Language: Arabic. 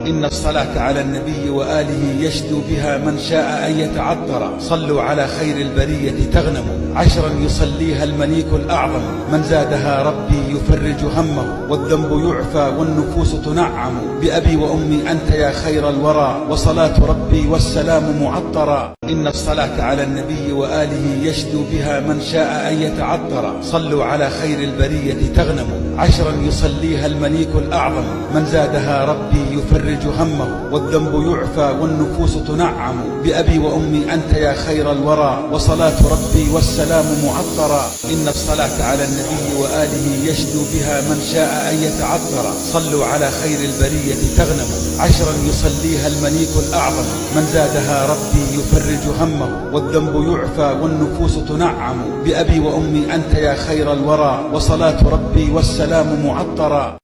إن الصلاة على النبي وآله يشدو بها من شاء أن يتعطر. صلوا على خير البرية تغنموا، عشرا يصليها المليك الأعظم. من زادها ربي يفرج همه، والذنب يعفى والنفوس تنعم. بأبي وأمي أنت يا خير الورى، وصلاة ربي والسلام معطرا. إن الصلاة على النبي وآله يشدو بها من شاء أن يتعطر. صلوا على خير البرية تغنموا، عشرا يصليها المليك الأعظم. من زادها ربي يفرج همه، والذنب يعفى والنفوس تنعم. بأبي وأمي أنت يا خير الورى، وصلاة ربي والسلام معطرا. إن الصلاة على النبي وآله يشدو بها من شاء أن يتعطر. صلوا على خير البرية تغنموا، عشرا يصليها المليك الأعظم. من زادها ربي يفرج همه، والذنب يعفى والنفوس تنعم. بأبي وأمي أنت يا خير الورى، وصلاة ربي والسلام معطرا.